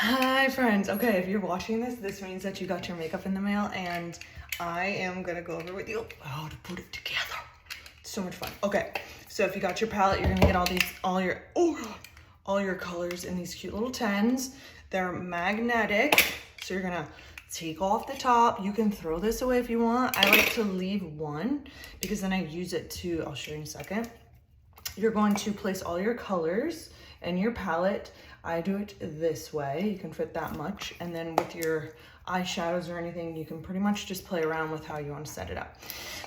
Hi friends. Okay, if you're watching this means that you got your makeup in the mail, and I am gonna go over with you how to put it together. It's so much fun. Okay, so if you got your palette, you're gonna get all your colors in these cute little tins. They're magnetic, so you're gonna take off the top. You can throw this away if you want. I like to leave one because then I use it to, I'll show you in a second. You're going to place all your colors in your palette. I do it this way. You can fit that much. And then with your eyeshadows or anything, you can pretty much just play around with how you want to set it up.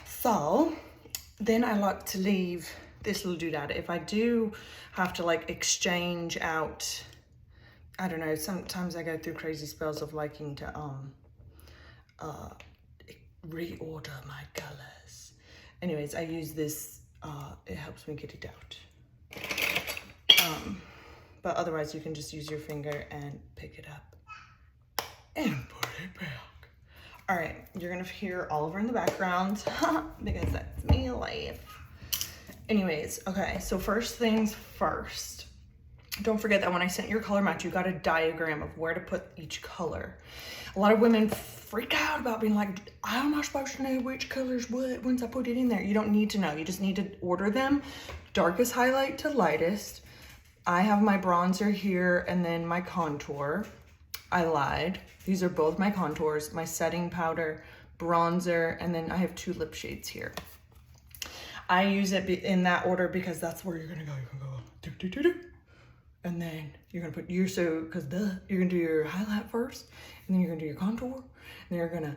So then I like to leave this little doodad. If I do have to like exchange out, I don't know, sometimes I go through crazy spells of liking to reorder my colors. Anyways, I use this, it helps me get it out. But otherwise you can just use your finger and pick it up and put it back. All right, you're gonna hear Oliver in the background because that's me live. Anyways, okay, so first things first, don't forget that when I sent your color match, you got a diagram of where to put each color. A lot of women freak out about being like, how am I supposed to know which color's what once I put it in there? You don't need to know. You just need to order them darkest highlight to lightest. I have my bronzer here and then my contour. I lied. These are both my contours, my setting powder, bronzer, and then I have 2 lip shades here. I use it in that order because that's where you're gonna go. You can go do, do, do, do. And then you're gonna put your, you're gonna do your highlight first, and then you're gonna do your contour, and then you're gonna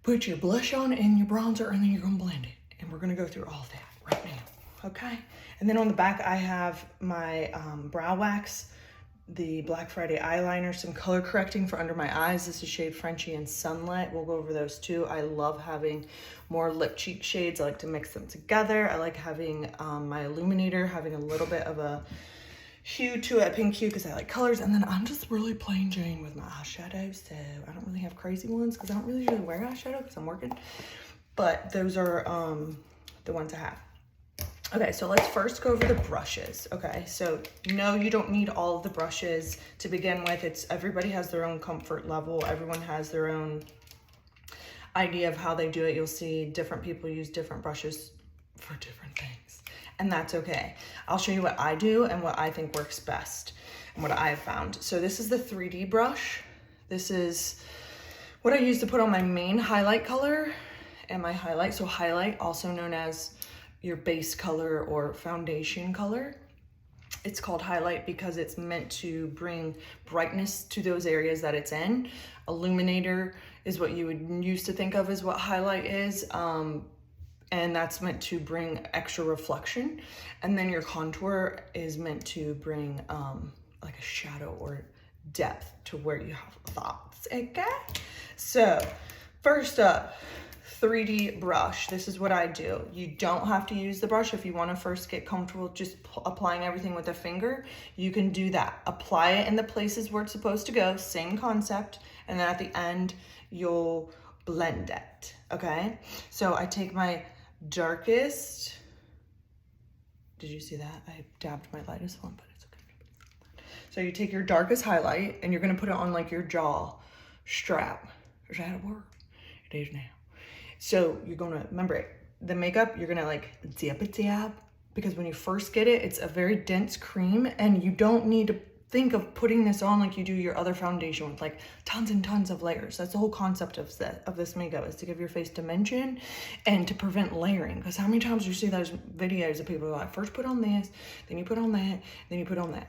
put your blush on and your bronzer, and then you're gonna blend it. And we're gonna go through all that right now, okay? And then on the back, I have my brow wax, the Black Friday eyeliner, some color correcting for under my eyes. This is shade Frenchie and Sunlight. We'll go over those too. I love having more lip cheek shades. I like to mix them together. I like having my illuminator, having a little bit of a hue to it, pink hue, because I like colors. And then I'm just really plain Jane with my eyeshadow, so I don't really have crazy ones because I don't really usually wear eyeshadow because I'm working. But those are the ones I have. Okay, so let's first go over the brushes. Okay, so no, you don't need all of the brushes to begin with. Everybody has their own comfort level. Everyone has their own idea of how they do it. You'll see different people use different brushes for different things, and that's okay. I'll show you what I do and what I think works best and what I've found. So this is the 3D brush. This is what I use to put on my main highlight color and my highlight. So highlight, also known as your base color or foundation color. It's called highlight because it's meant to bring brightness to those areas that it's in. Illuminator is what you would used to think of as what highlight is. And that's meant to bring extra reflection. And then your contour is meant to bring like a shadow or depth to where you have thoughts, okay? So first up, 3D brush. This is what I do. You don't have to use the brush if you want to first get comfortable just applying everything with a finger. You can do that. Apply it in the places where it's supposed to go, same concept, and then at the end you'll blend it, okay? So I take my darkest, did you see that? I dabbed my lightest one, but it's okay. So you take your darkest highlight and you're gonna put it on like your jaw strap. Is that a word? It is now. So you're gonna, remember it, the makeup, you're gonna like dab, because when you first get it, it's a very dense cream and you don't need to think of putting this on like you do your other foundation with like tons and tons of layers. That's the whole concept of this makeup, is to give your face dimension and to prevent layering. Because how many times you see those videos of people who are like, first put on this, then you put on that, then you put on that.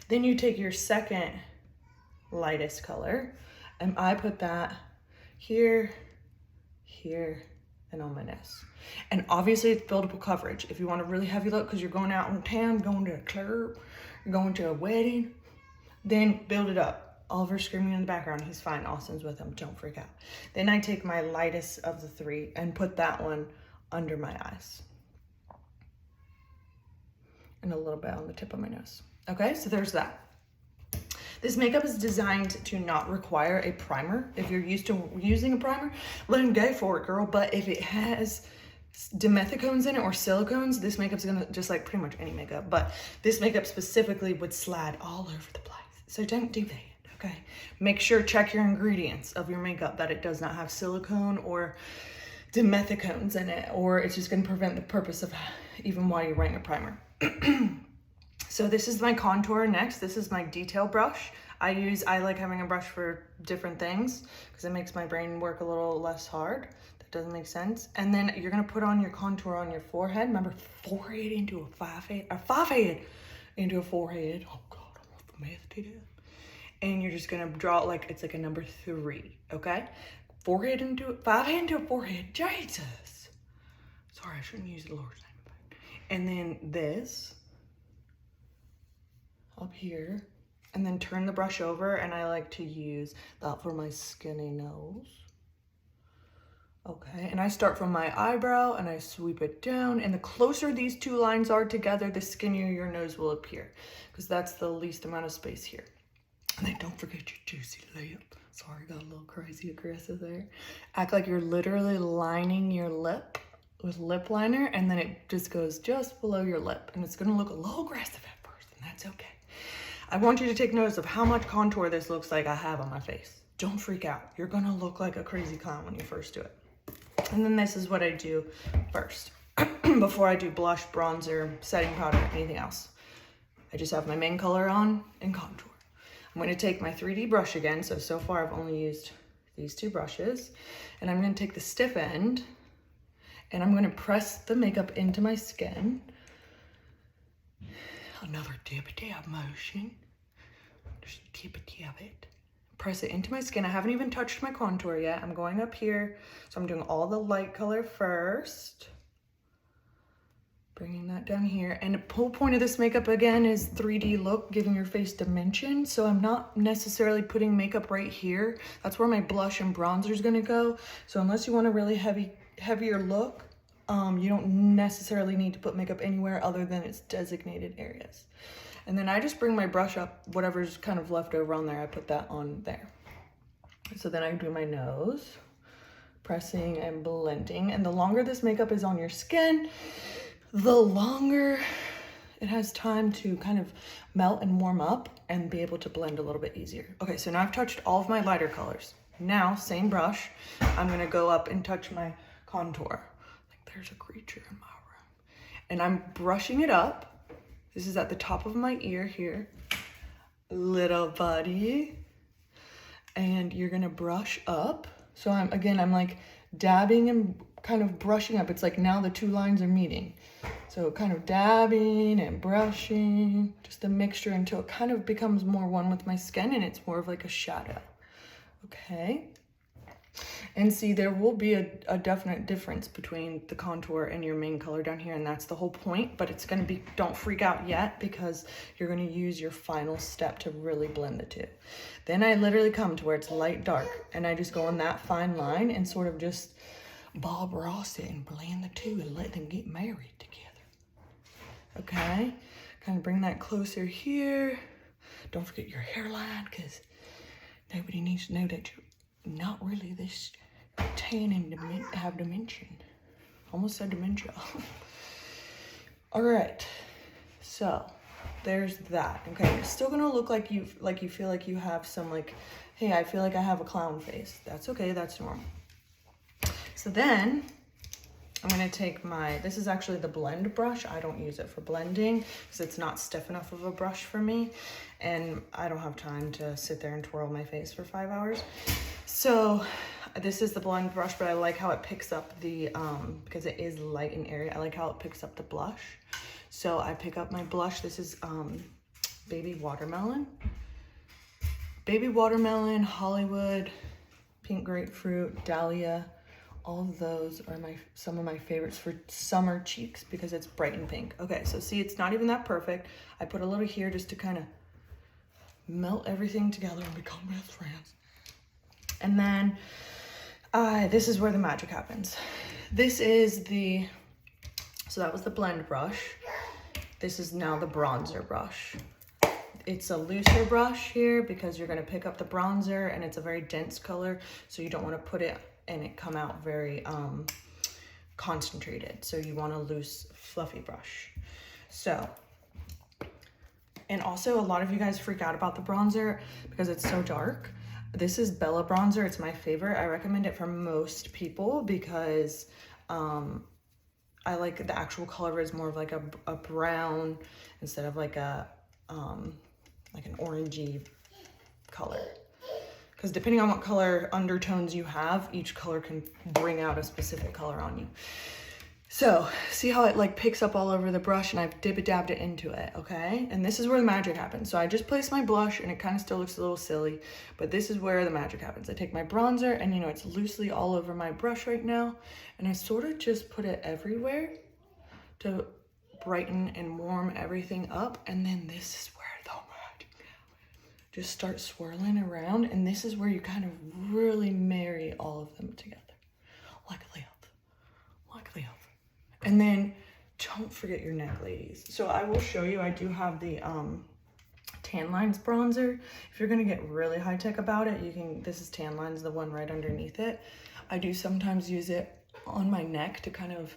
Then you take your second lightest color, and I put that here, here, and on my nose. And obviously it's buildable coverage. If you want a really heavy look because you're going out in town, going to a club, you're going to a wedding, then build it up. Oliver's screaming in the background. He's fine. Austin's with him. Don't freak out. Then I take my lightest of the 3 and put that one under my eyes. And a little bit on the tip of my nose. Okay, so there's that. This makeup is designed to not require a primer. If you're used to using a primer, let him go for it, girl. But if it has dimethicones in it or silicones, this makeup's gonna, just like pretty much any makeup, but this makeup specifically would slide all over the place. So don't do that, okay? Make sure, check your ingredients of your makeup that it does not have silicone or dimethicones in it, or it's just gonna prevent the purpose of even while you're wearing a primer. So this is my contour next. This is my detail brush. I like having a brush for different things because it makes my brain work a little less hard. That doesn't make sense. And then you're gonna put on your contour on your forehead. Remember, forehead into a five-head, or five-head into a forehead. Oh God, I want the math to do. And you're just gonna draw it like it's like a number 3, okay? Forehead into, five-head into a forehead, Jesus. Sorry, I shouldn't use the Lord's name. And then this up here, and then turn the brush over, and I like to use that for my skinny nose. Okay, and I start from my eyebrow and I sweep it down, and the closer these two lines are together, the skinnier your nose will appear, because that's the least amount of space here. And then don't forget your juicy lip. Sorry, got a little crazy aggressive there. Act like you're literally lining your lip with lip liner, and then it just goes just below your lip, and it's gonna look a little aggressive at first, and that's okay. I want you to take notice of how much contour this looks like I have on my face. Don't freak out. You're gonna look like a crazy clown when you first do it. And then this is what I do first. Before I do blush, bronzer, setting powder, anything else. I just have my main color on and contour. I'm gonna take my 3D brush again. So far I've only used these 2 brushes. And I'm gonna take the stiff end and I'm gonna press the makeup into my skin. Another dib-dab motion. Just dib-dab it. Press it into my skin. I haven't even touched my contour yet. I'm going up here. So I'm doing all the light color first. Bringing that down here. And the whole point of this makeup, again, is 3D look, giving your face dimension. So I'm not necessarily putting makeup right here. That's where my blush and bronzer is going to go. So unless you want a really heavier look, you don't necessarily need to put makeup anywhere other than its designated areas. And then I just bring my brush up, whatever's kind of left over on there, I put that on there. So then I do my nose, pressing and blending. And the longer this makeup is on your skin, the longer it has time to kind of melt and warm up and be able to blend a little bit easier. Okay, so now I've touched all of my lighter colors. Now, same brush, I'm gonna go up and touch my contour. There's a creature in my room. And I'm brushing it up. This is at the top of my ear here. Little buddy. And you're gonna brush up. So I'm like dabbing and kind of brushing up. It's like now the 2 lines are meeting. So kind of dabbing and brushing, just a mixture until it kind of becomes more one with my skin and it's more of like a shadow. Okay. And see, there will be a definite difference between the contour and your main color down here, and that's the whole point, but it's gonna be, don't freak out yet because you're gonna use your final step to really blend the 2. Then I literally come to where it's light dark, and I just go on that fine line and sort of just Bob Ross it and blend the 2 and let them get married together. Okay, kind of bring that closer here. Don't forget your hairline, because nobody needs to know that you're not really this tan and have dimension. Almost said dementia. All right, so there's that. Okay, it's still gonna look like you feel like you have some like, hey, I feel like I have a clown face. That's okay, that's normal. So then I'm gonna take this is actually the blend brush. I don't use it for blending because it's not stiff enough of a brush for me. And I don't have time to sit there and twirl my face for 5 hours. So this is the blend brush, but I like how it picks up the, because it is light and airy, I like how it picks up the blush. So I pick up my blush. This is Baby Watermelon. Baby Watermelon, Hollywood, Pink Grapefruit, Dahlia. All of those are some of my favorites for summer cheeks because it's bright and pink. Okay, so see, it's not even that perfect. I put a little here just to kind of melt everything together and become best friends. And then this is where the magic happens. This is so that was the blend brush. This is now the bronzer brush. It's a looser brush here because you're gonna pick up the bronzer and it's a very dense color, so you don't wanna put it and it come out very concentrated. So you want a loose, fluffy brush. So, And also a lot of you guys freak out about the bronzer because it's so dark. This is Bella bronzer. It's my favorite. I recommend it for most people because I like the actual color is more of like a brown instead of like a like an orangey color. Because depending on what color undertones you have, each color can bring out a specific color on you. So see how it like picks up all over the brush, and I've dabbed it into it, okay? And this is where the magic happens. So I just place my blush and it kind of still looks a little silly, but this is where the magic happens. I take my bronzer and, you know, it's loosely all over my brush right now, and I sort of just put it everywhere to brighten and warm everything up. And then this is where the magic happens. Just start swirling around, and this is where you kind of really marry all of them together. Like a lamp. Like a lamp. And then don't forget your neck, ladies. So I will show you, I do have the Tan Lines bronzer. If you're gonna get really high tech about it, you can, this is Tan Lines, the one right underneath it. I do sometimes use it on my neck to kind of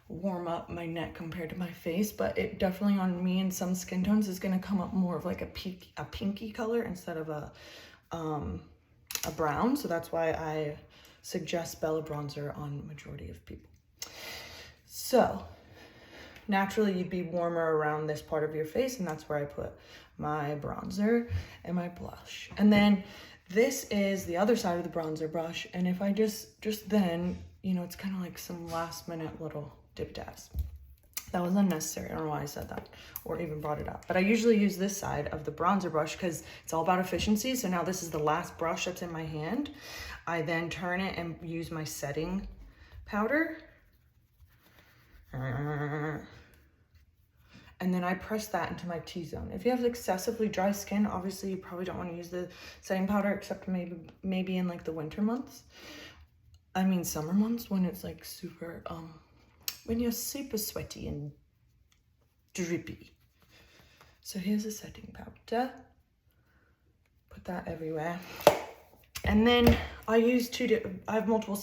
warm up my neck compared to my face, but it definitely on me and some skin tones is gonna come up more of like a pinky color instead of a brown. So that's why I suggest Bella bronzer on majority of people. So naturally you'd be warmer around this part of your face, and that's where I put my bronzer and my blush. And then this is the other side of the bronzer brush, and if I just then, you know, it's kind of like some last minute little dip dabs. That was unnecessary. I don't know why I said that or even brought it up, but I usually use this side of the bronzer brush because it's all about efficiency. So now this is the last brush that's in my hand. I then turn it and use my setting powder. And then I press that into my T-zone. If you have excessively dry skin, obviously you probably don't want to use the setting powder, except maybe in like the winter months. I mean summer months when it's like super, when you're super sweaty and drippy. So here's a setting powder. Put that everywhere. And then I use I have multiple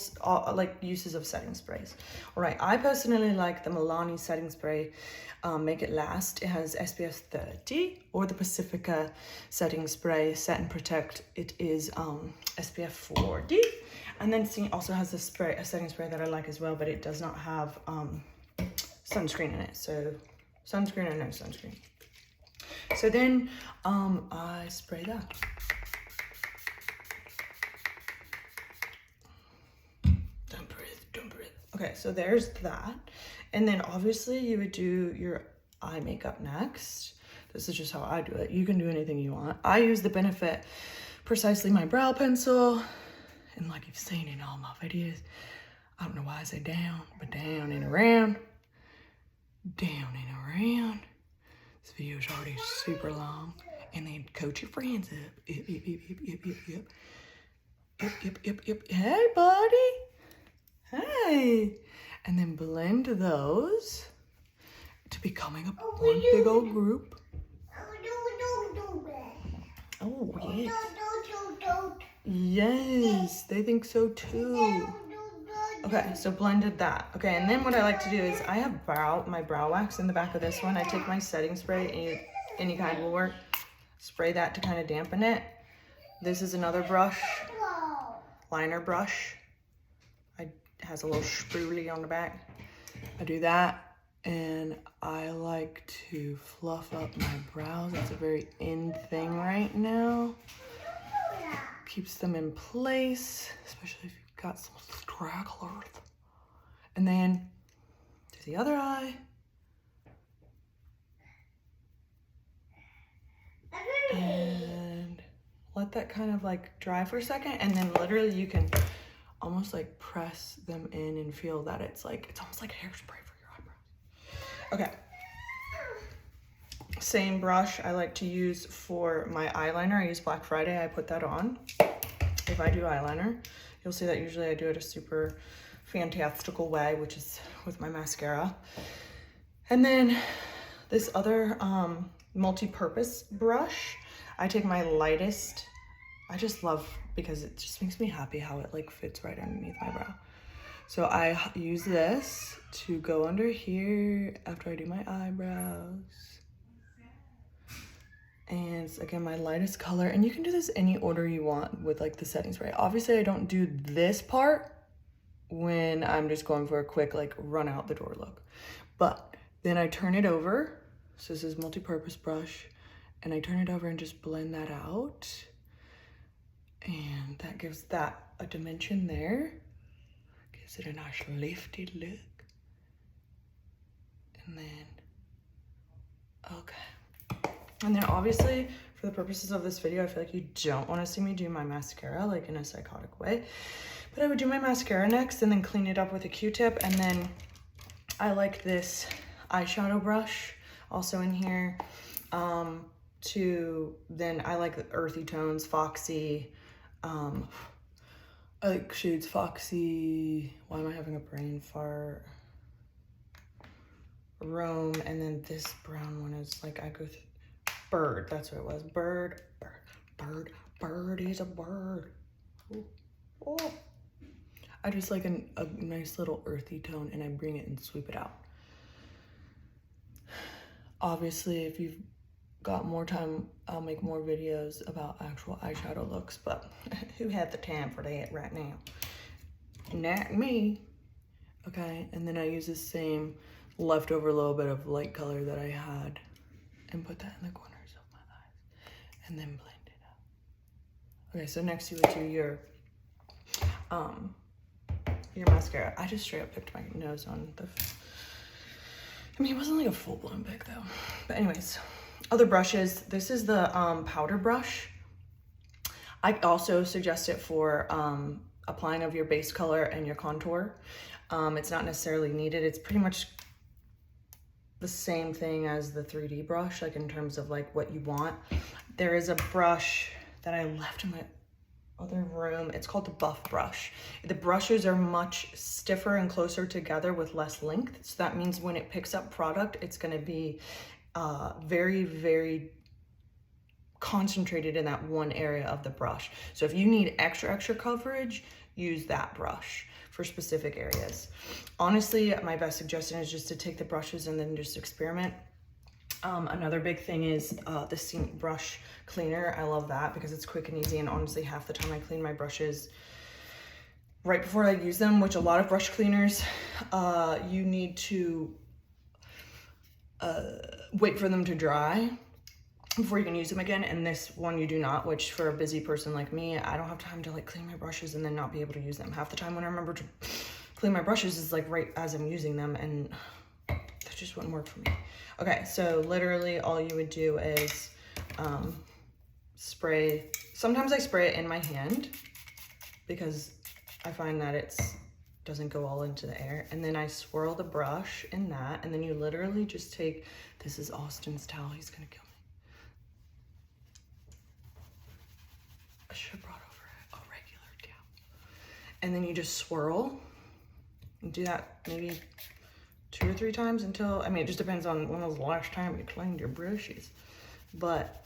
like uses of setting sprays. All right, I personally like the Milani setting spray, Make It Last. It has SPF 30, or the Pacifica setting spray, Set and Protect. It is SPF 40. And then Seint also has a setting spray that I like as well, but it does not have sunscreen in it. So sunscreen or no sunscreen. So then I spray that. Okay, so there's that. And then obviously you would do your eye makeup next. This is just how I do it. You can do anything you want. I use the Benefit Precisely My Brow Pencil. And like you've seen in all my videos, I don't know why I say down, but down and around. Down and around. This video is already super long. And then coach your friends up. Yep, yep, yep, yep, yep, yep. Yep, yep, yep, yep. Hey, buddy. Hey, and then blend those to becoming one big old group. Oh, yes. Yes, they think so too. Okay, so blended that. Okay, and then what I like to do is I have my brow wax in the back of this one. I take my setting spray, any kind will work. Spray that to kind of dampen it. This is another brush, liner brush. Has a little spoolie on the back. I do that, and I like to fluff up my brows. It's a very in thing right now. Keeps them in place, especially if you've got some stragglers. And then to the other eye. And let that kind of like dry for a second, and then literally you can almost like press them in and feel that it's almost like hairspray for your eyebrows. Okay. Same brush I like to use for my eyeliner. I use Black Friday. I put that on. If I do eyeliner, you'll see that usually I do it a super fantastical way, which is with my mascara. And then this other multi-purpose brush, I take my lightest. I just love, because it just makes me happy how it like fits right underneath my brow. So I use this to go under here after I do my eyebrows. And it's, again, my lightest color. And you can do this any order you want with like the setting spray. Obviously, I don't do this part when I'm just going for a quick like run out the door look. But then I turn it over. So this is multi-purpose brush. And I turn it over and just blend that out. And that gives that a dimension there. Gives it a nice lifty look. And then, okay. And then obviously, for the purposes of this video, I feel like you don't want to see me do my mascara like in a psychotic way. But I would do my mascara next and then clean it up with a Q-tip. And then I like this eyeshadow brush also in here. Then I like the earthy tones, Foxy. I like shades Foxy. Why am I having a brain fart? Rome. And then this brown one is like, I go through. Bird, that's what it was. Bird. He's a bird. Ooh. Oh. I just like a nice little earthy tone, and I bring it and sweep it out. Obviously, if you've got more time, I'll make more videos about actual eyeshadow looks, but who had the time for that right now? Not me. Okay, and then I use the same leftover little bit of light color that I had and put that in the corners of my eyes and then blend it up. Okay, so next you would do your mascara. I just straight up picked my nose on the, I mean, it wasn't like a full-blown pick though. But anyways, other brushes. This is the powder brush. I also suggest it for applying of your base color and your contour. It's not necessarily needed. It's pretty much the same thing as the 3D brush, like in terms of like what you want. There is a brush that I left in my other room. It's called the buff brush. The brushes are much stiffer and closer together with less length. So that means when it picks up product, it's gonna be very, very concentrated in that one area of the brush. So if you need extra coverage, use that brush for specific areas. Honestly, my best suggestion is just to take the brushes and then just experiment. Another big thing is the Seint brush cleaner. I love that because it's quick and easy, and honestly half the time I clean my brushes right before I use them, which a lot of brush cleaners, you need to wait for them to dry before you can use them again, and this one you do not, which for a busy person like me, I don't have time to like clean my brushes and then not be able to use them. Half the time when I remember to clean my brushes is like right as I'm using them, and that just wouldn't work for me. Okay, so literally all you would do is spray. Sometimes I spray it in my hand because I find that it doesn't go all into the air, and then I swirl the brush in that, and then you literally just take, this is Austin's towel, he's gonna kill me. I should have brought over a regular towel. And then you just swirl and do that maybe 2 or 3 times until, I mean, it just depends on when was the last time you cleaned your brushes. But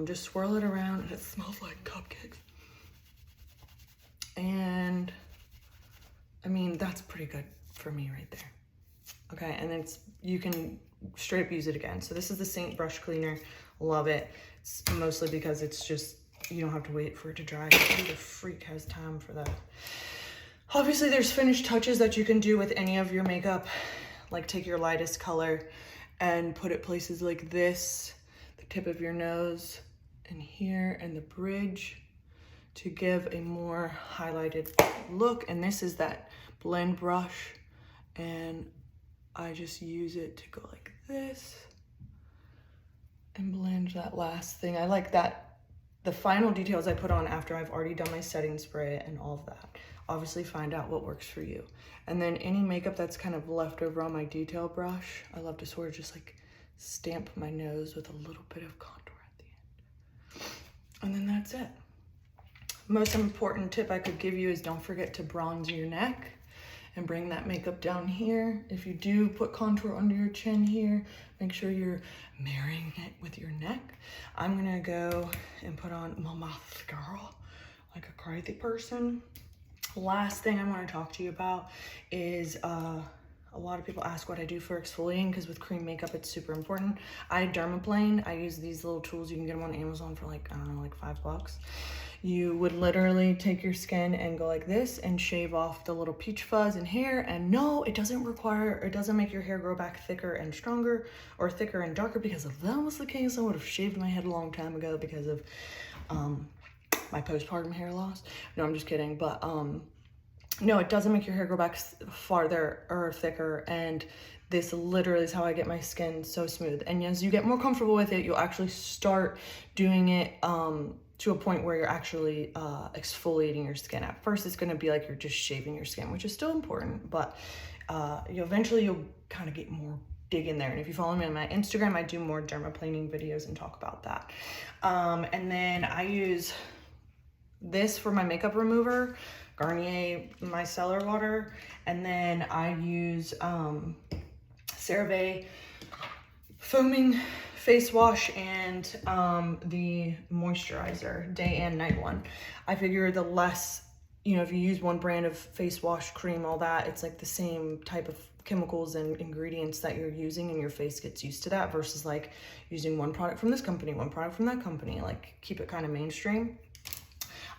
just swirl it around, and it smells like cupcakes. And I mean, that's pretty good for me right there. Okay, and then you can straight up use it again. So this is the Seint brush cleaner. Love it. It's mostly because it's just, you don't have to wait for it to dry. Who the freak has time for that? Obviously, there's finished touches that you can do with any of your makeup. Like take your lightest color and put it places like this, the tip of your nose, and here, and the bridge, to give a more highlighted look. And this is that blend brush, and I just use it to go like this and blend that last thing. I like that. The final details I put on after I've already done my setting spray and all of that. Obviously find out what works for you. And then any makeup that's kind of left over on my detail brush, I love to sort of just like stamp my nose with a little bit of contour at the end. And then that's it. Most important tip I could give you is don't forget to bronze your neck and bring that makeup down here. If you do put contour under your chin here, make sure you're marrying it with your neck. I'm gonna go and put on my mascara like a crazy person. Last thing I want to talk to you about is a A lot of people ask what I do for exfoliating because with cream makeup, it's super important. I dermaplane. I use these little tools. You can get them on Amazon for like, I don't know, like $5. You would literally take your skin and go like this and shave off the little peach fuzz and hair. And no, it doesn't make your hair grow back thicker and stronger or thicker and darker, because if that was the case, I would have shaved my head a long time ago because of my postpartum hair loss. No, I'm just kidding. But no, it doesn't make your hair grow back farther or thicker. And this literally is how I get my skin so smooth. And as you get more comfortable with it, you'll actually start doing it to a point where you're actually exfoliating your skin. At first, it's gonna be like you're just shaving your skin, which is still important, but eventually you'll kind of get more dig in there. And if you follow me on my Instagram, I do more dermaplaning videos and talk about that. And then I use this for my makeup remover, Garnier micellar water. And then I use CeraVe foaming face wash and the moisturizer, day and night one. I figure the less, if you use one brand of face wash, cream, all that, it's like the same type of chemicals and ingredients that you're using, and your face gets used to that, versus like using one product from this company, one product from that company. Like, keep it kind of mainstream.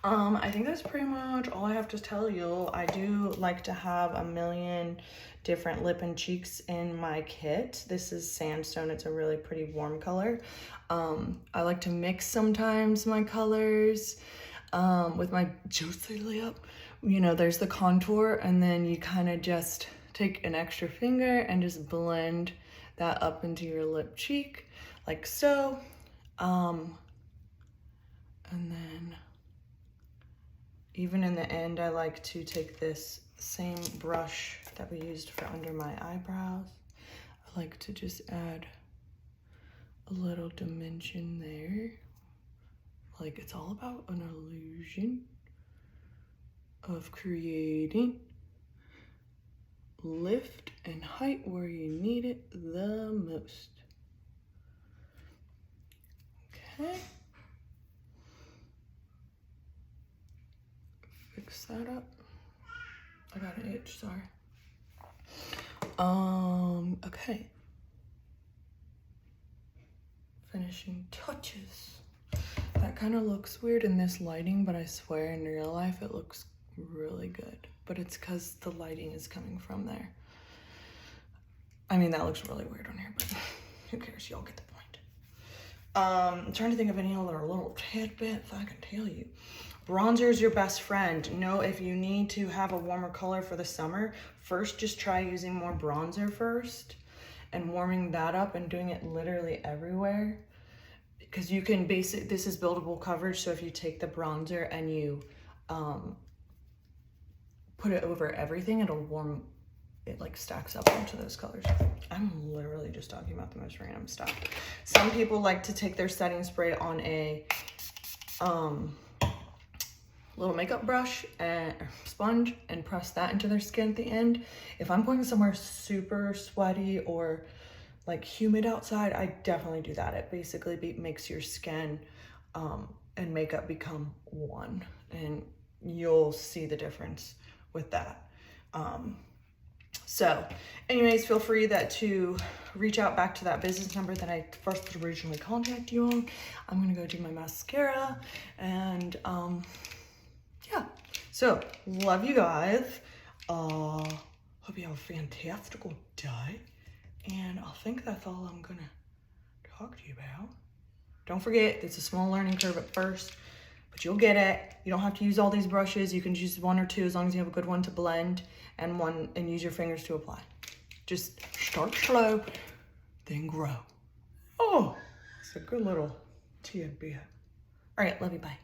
I think that's pretty much all I have to tell you. I do like to have a million different lip and cheeks in my kit. This is Sandstone. It's a really pretty warm color. I like to mix sometimes my colors with my juicy lip. There's the contour, and then you kind of just take an extra finger and just blend that up into your lip cheek, like so. And then even in the end, I like to take this same brush that we used for under my eyebrows. I like to just add a little dimension there. Like, it's all about an illusion of creating lift and height where you need it the most. Okay. Fix that up. I got an itch, sorry. Okay. Finishing touches. That kind of looks weird in this lighting, but I swear in real life it looks really good. But it's because the lighting is coming from there. I mean, that looks really weird on here, but who cares? Y'all get the point. I'm trying to think of any other little tidbits I can tell you. Bronzer is your best friend. If you need to have a warmer color for the summer, first just try using more bronzer first and warming that up and doing it literally everywhere. Because you can this is buildable coverage, so if you take the bronzer and you put it over everything, it'll warm, it like stacks up onto those colors. I'm literally just talking about the most random stuff. Some people like to take their setting spray on a little makeup brush and sponge and press that into their skin at the end. If I'm going somewhere super sweaty or like humid outside, I definitely do that. It basically makes your skin and makeup become one, and you'll see the difference with that. So anyways, feel free to reach out back to that business number that I first originally contacted you on. I'm gonna go do my mascara, and yeah, so love you guys. Hope you have a fantastical day, and I think that's all I'm gonna talk to you about. Don't forget, it's a small learning curve at first, but you'll get it. You don't have to use all these brushes. You can use one or two as long as you have a good one to blend and use your fingers to apply. Just start slow, then grow. Oh, it's a good little tidbit. All right, love you, bye.